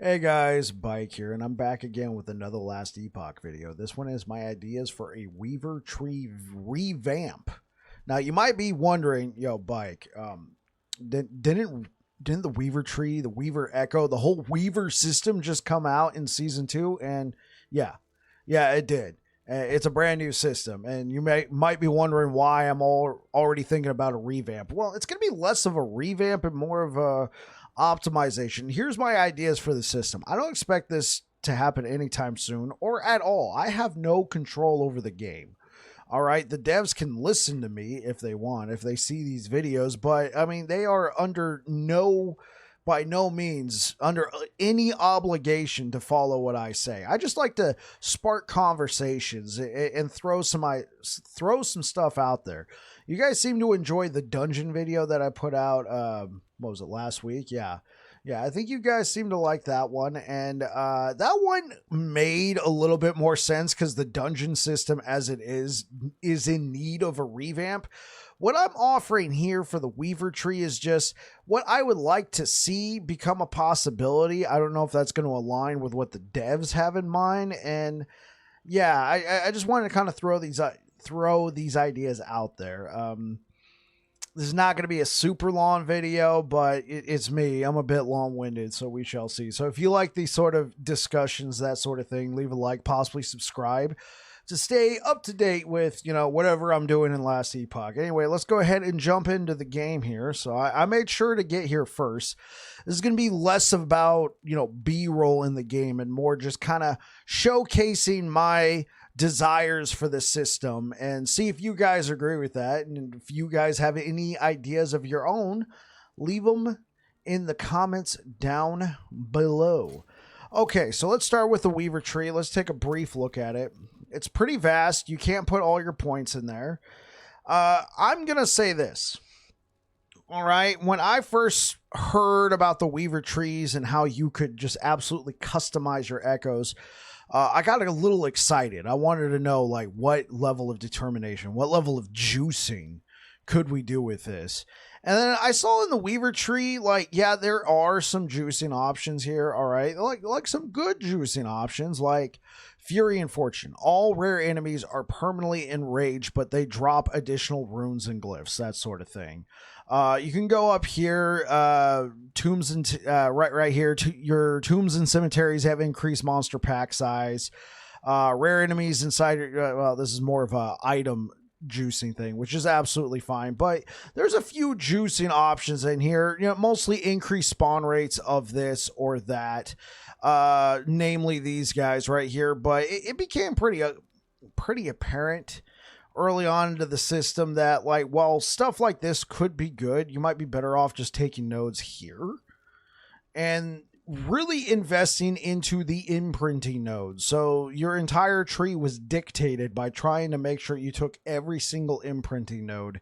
Hey guys, Bike here, and I'm back again with another Last Epoch video. This one is my ideas for a Weaver tree revamp. Now you might be wondering, yo, Bike, didn't the Weaver tree, the Weaver Echo, the whole Weaver system just come out in season 2? And yeah, it did. It's a brand new system, and you might be wondering why I'm already thinking about a revamp. Well, it's going to be less of a revamp and more of a optimization. Here's my ideas for the system. I don't expect this to happen anytime soon or at all. I have no control over the game. All right, the devs can listen to me if they want, if they see these videos, but I mean, they are by no means under any obligation to follow what I say. I just like to spark conversations and throw some stuff out there. You guys seem to enjoy the dungeon video that I put out. What was it, last week? Yeah, I think you guys seem to like that one, and that one made a little bit more sense because the dungeon system as it is in need of a revamp. What I'm offering here for the Weaver tree is just what I would like to see become a possibility. I don't know if that's going to align with what the devs have in mind, and yeah, I just wanted to kind of throw these ideas out there. This is not going to be a super long video, but it's me. I'm a bit long-winded, so we shall see. So if you like these sort of discussions, that sort of thing, leave a like, possibly subscribe to stay up to date with, whatever I'm doing in Last Epoch. Anyway, let's go ahead and jump into the game here. So I made sure to get here first. This is going to be less about, B-roll in the game and more just kind of showcasing my desires for the system and see if you guys agree with that. And if you guys have any ideas of your own, leave them in the comments down below. Okay, so let's start with the Weaver tree. Let's take a brief look at it. It's pretty vast. You can't put all your points in there. I'm going to say this. All right, when I first heard about the Weaver trees and how you could just absolutely customize your echoes, I got a little excited. I wanted to know, what level of determination, what level of juicing could we do with this? And then I saw in the Weaver tree, there are some juicing options here, all right? Like some good juicing options, like Fury and Fortune. All rare enemies are permanently enraged, but they drop additional runes and glyphs, that sort of thing. You can go up here, tombs and right here. Your tombs and cemeteries have increased monster pack size. Rare enemies inside. Well, this is more of a item juicing thing, which is absolutely fine. But there's a few juicing options in here. Mostly increased spawn rates of this or that. Namely these guys right here. But it became pretty apparent early on into the system that, while stuff like this could be good, you might be better off just taking nodes here and really investing into the imprinting nodes. So your entire tree was dictated by trying to make sure you took every single imprinting node,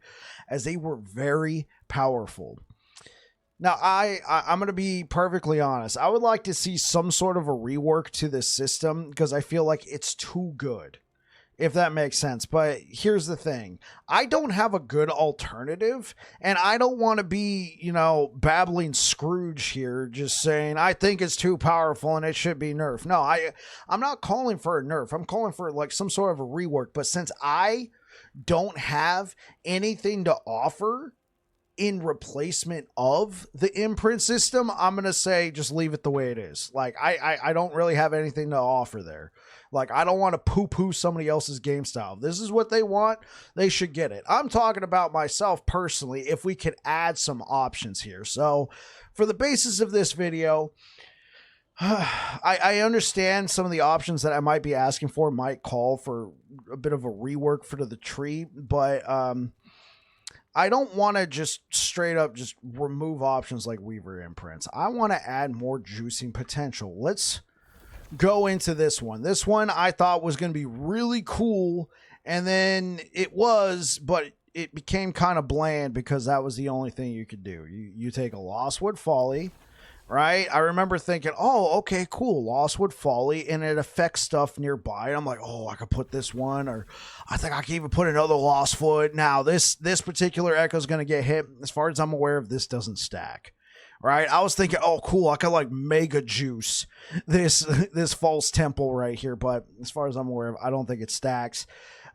as they were very powerful. Now, I'm going to be perfectly honest. I would like to see some sort of a rework to this system because I feel like it's too good, if that makes sense. But here's the thing. I don't have a good alternative, and I don't want to be, babbling Scrooge here, just saying, I think it's too powerful and it should be nerfed. No, I'm not calling for a nerf. I'm calling for some sort of a rework. But since I don't have anything to offer in replacement of the imprint system, I'm going to say just leave it the way it is. I don't really have anything to offer there. I don't want to poo-poo somebody else's game style. If this is what they want, they should get it. I'm talking about myself personally, if we could add some options here. So for the basis of this video, I understand some of the options that I might be asking for might call for a bit of a rework for the tree, but I don't want to just straight up just remove options like Weaver imprints. I want to add more juicing potential. Let's go into this one. This one I thought was going to be really cool, and then it was, but it became kind of bland because that was the only thing you could do. You take a Lostwood Folly, right? I remember thinking, oh, okay, cool, Lostwood Folly, and it affects stuff nearby. I'm like, oh, I could put this one, or I think I can even put another Lostwood. Now, this particular echo is going to get hit. As far as I'm aware of, this doesn't stack. right? I was thinking, oh, cool, I could like mega juice this false temple right here, but as far as I'm aware of, I don't think it stacks.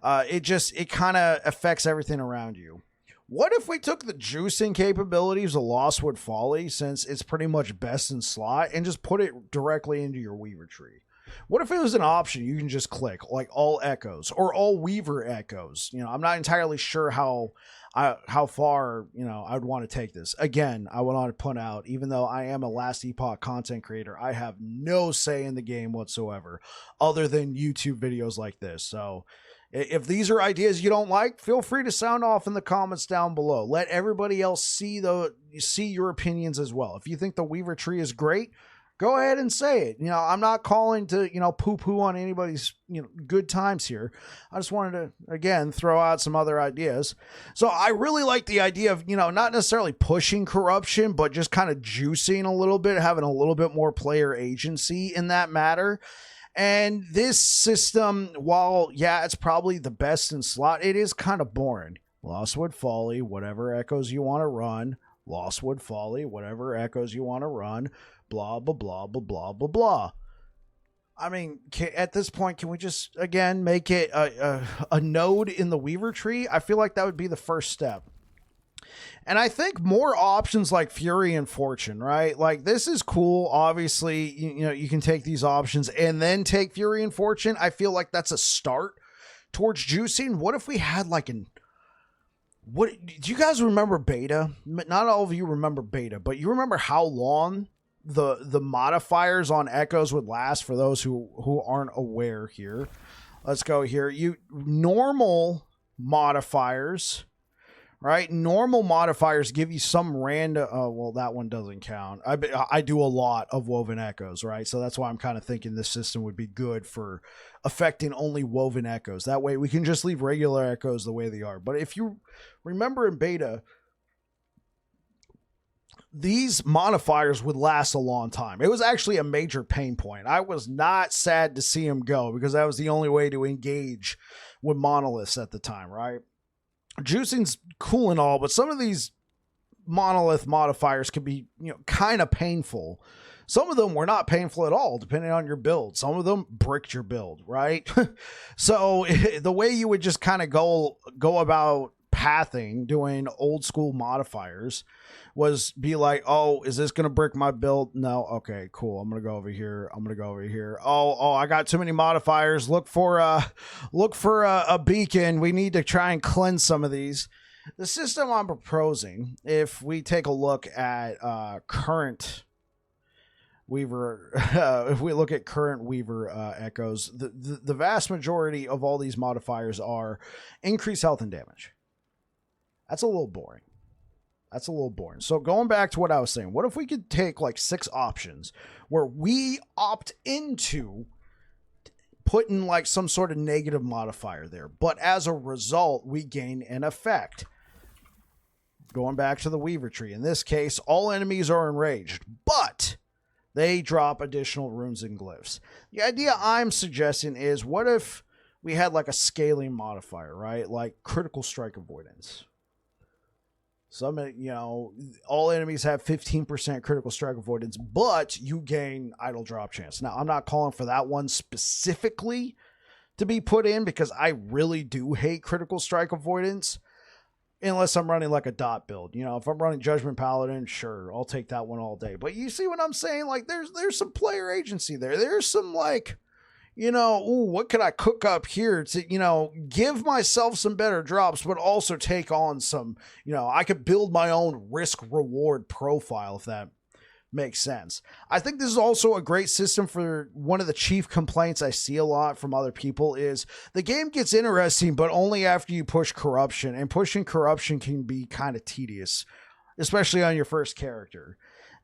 It kind of affects everything around you. What if we took the juicing capabilities of Lostwood Folly, since it's pretty much best in slot, and just put it directly into your Weaver tree? What if it was an option you can just click, like all echoes or all Weaver echoes? I'm not entirely sure how far I'd want to take this. Again, I would want to point out, even though I am a Last Epoch content creator, I have no say in the game whatsoever, other than YouTube videos like this. So if these are ideas you don't like, feel free to sound off in the comments down below. Let everybody else see your opinions as well. If you think the Weaver tree is great, go ahead and say it. I'm not calling to, poo-poo on anybody's, good times here. I just wanted to, again, throw out some other ideas. So I really like the idea of, not necessarily pushing corruption, but just kind of juicing a little bit, having a little bit more player agency in that matter. And this system, while, yeah, it's probably the best in slot, it is kind of boring. Lostwood Folly, whatever echoes you want to run. Lostwood Folly, whatever echoes you want to run. Blah, blah, blah, blah, blah, blah, blah. I mean, at this point, can we just, again, make it a node in the Weaver tree? I feel like that would be the first step. And I think more options like Fury and Fortune, right? Like, this is cool. Obviously, you can take these options and then take Fury and Fortune. I feel like that's a start towards juicing. What if we had like do you guys remember beta? Not all of you remember beta, but you remember how long the modifiers on echoes would last, for those who aren't aware here. Let's go here. Normal modifiers, right? Normal modifiers give you some random, well, that one doesn't count. I do a lot of woven echoes, right? So that's why I'm kind of thinking this system would be good for affecting only woven echoes. That way we can just leave regular echoes the way they are. But if you remember in beta, these modifiers would last a long time. It was actually a major pain point. I was not sad to see them go, because that was the only way to engage with monoliths at the time, right? Juicing's cool and all, but some of these monolith modifiers can be, kind of painful. Some of them were not painful at all, depending on your build. Some of them bricked your build, right? So the way you would just kind of go about pathing, doing old school modifiers, was be like, oh, is this gonna brick my build? No. Okay, cool. I'm gonna go over here. Oh, I got too many modifiers. Look for a beacon. We need to try and cleanse some of these. The system I'm proposing, if we take a look at current Weaver, if we look at current Weaver echoes, the vast majority of all these modifiers are increased health and damage. That's a little boring. So going back to what I was saying, what if we could take like 6 options where we opt into putting like some sort of negative modifier there, but as a result, we gain an effect. Going back to the Weaver tree, in this case, all enemies are enraged, but they drop additional runes and glyphs. The idea I'm suggesting is, what if we had like a scaling modifier, right? Like critical strike avoidance. Some, all enemies have 15% critical strike avoidance, but you gain idle drop chance. Now, I'm not calling for that one specifically to be put in, because I really do hate critical strike avoidance, unless I'm running like a dot build. If I'm running Judgment Paladin, sure, I'll take that one all day. But you see what I'm saying? Like, there's some player agency there. There's some like, ooh, what could I cook up here to, give myself some better drops, but also take on some, I could build my own risk reward profile, if that makes sense. I think this is also a great system for one of the chief complaints I see a lot from other people is the game gets interesting, but only after you push corruption, and pushing corruption can be kind of tedious, especially on your first character.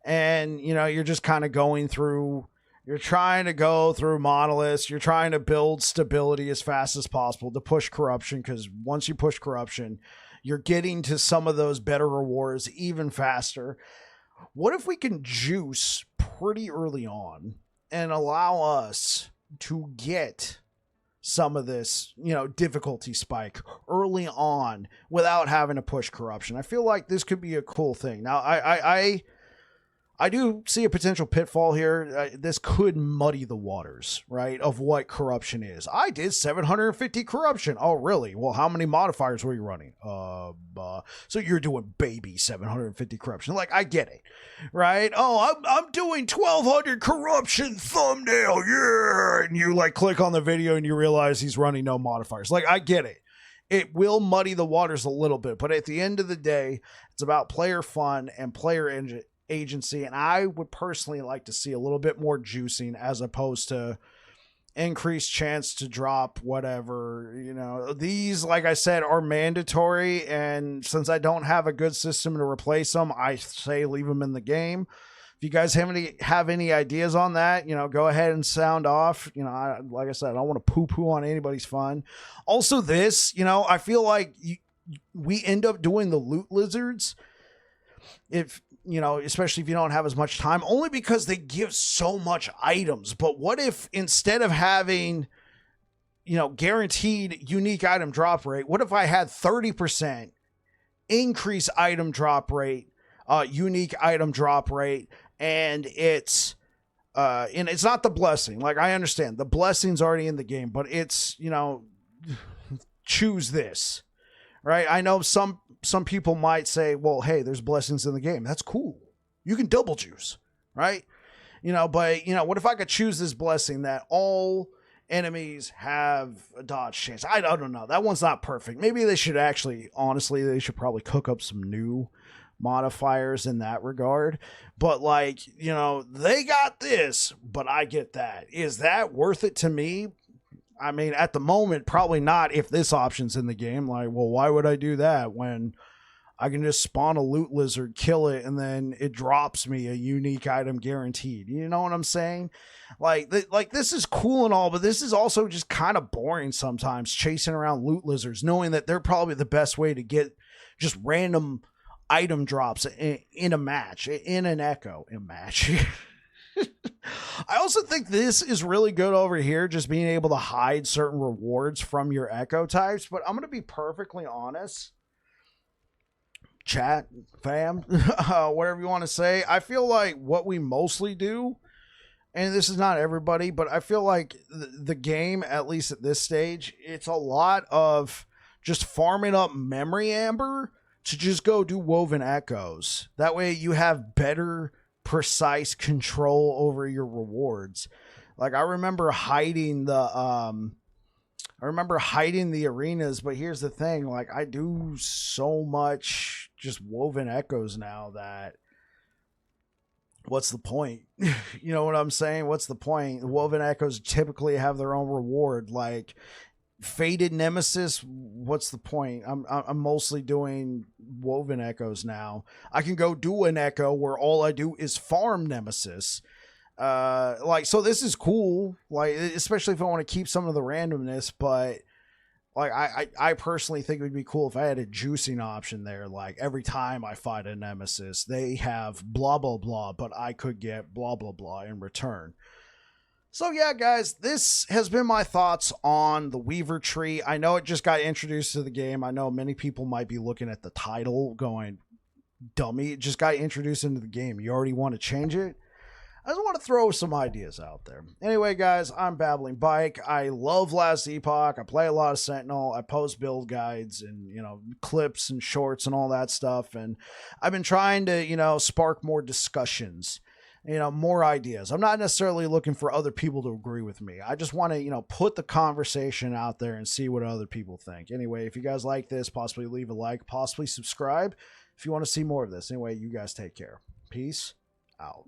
And, you're just kind of you're trying to go through monoliths. You're trying to build stability as fast as possible to push corruption, because once you push corruption, you're getting to some of those better rewards even faster. What if we can juice pretty early on and allow us to get some of this, difficulty spike early on without having to push corruption? I feel like this could be a cool thing. Now, I I do see a potential pitfall here. This could muddy the waters, right, of what corruption is. I did 750 corruption. Oh, really? Well, how many modifiers were you running? So you're doing baby 750 corruption. Like, I get it, right? Oh, I'm doing 1200 corruption thumbnail, yeah. And you like click on the video and you realize he's running no modifiers. Like, I get it. It will muddy the waters a little bit, but at the end of the day, it's about player fun and player agency, and I would personally like to see a little bit more juicing as opposed to increased chance to drop whatever. These, like I said, are mandatory, and since I don't have a good system to replace them, I say leave them in the game. If you guys have any ideas on that, go ahead and sound off. Like I said, I don't want to poo-poo on anybody's fun. Also this, I feel like we end up doing the loot lizards if especially if you don't have as much time, only because they give so much items. But what if instead of having, guaranteed unique item drop rate, what if I had 30% increase item drop rate, unique item drop rate, and it's not the blessing. Like, I understand the blessing's already in the game, but it's, choose this, right? I know some people might say, well, hey, there's blessings in the game. That's cool. You can double juice, right? But, what if I could choose this blessing that all enemies have a dodge chance? I don't know. That one's not perfect. Maybe they should honestly, they should probably cook up some new modifiers in that regard. But they got this, but I get that. Is that worth it to me? I mean, at the moment, probably not if this option's in the game. Like, well, why would I do that when I can just spawn a loot lizard, kill it, and then it drops me a unique item guaranteed? You know what I'm saying? Like this is cool and all, but this is also just kind of boring sometimes, chasing around loot lizards, knowing that they're probably the best way to get just random item drops in a match, in an Echo match. I also think this is really good over here, just being able to hide certain rewards from your Echo types. But I'm going to be perfectly honest, chat, fam, whatever you want to say. I feel like what we mostly do, and this is not everybody, but I feel like the game, at least at this stage, it's a lot of just farming up memory amber to just go do woven echoes. That way you have better precise control over your rewards. Like, I remember hiding the arenas, but here's the thing, like, I do so much just woven echoes now that what's the point? You know what I'm saying? What's the point? Woven echoes typically have their own reward. Like, faded nemesis, what's the point? I'm mostly doing woven echoes now. I can go do an echo where all I do is farm nemesis. So this is cool, like, especially if I want to keep some of the randomness. But like, I personally think it would be cool if I had a juicing option there. Like, every time I fight a nemesis, they have blah blah blah, but I could get blah blah blah in return. So yeah, guys, this has been my thoughts on the Weaver tree. I know it just got introduced to the game. I know many people might be looking at the title going, dummy, it just got introduced into the game. You already want to change it? I just want to throw some ideas out there. Anyway, guys, I'm Babbling Bike. I love Last Epoch. I play a lot of Sentinel. I post build guides and, clips and shorts and all that stuff. And I've been trying to, spark more discussions, more ideas. I'm not necessarily looking for other people to agree with me. I just want to, put the conversation out there and see what other people think. Anyway, if you guys like this, possibly leave a like, possibly subscribe if you want to see more of this. Anyway, you guys take care. Peace out.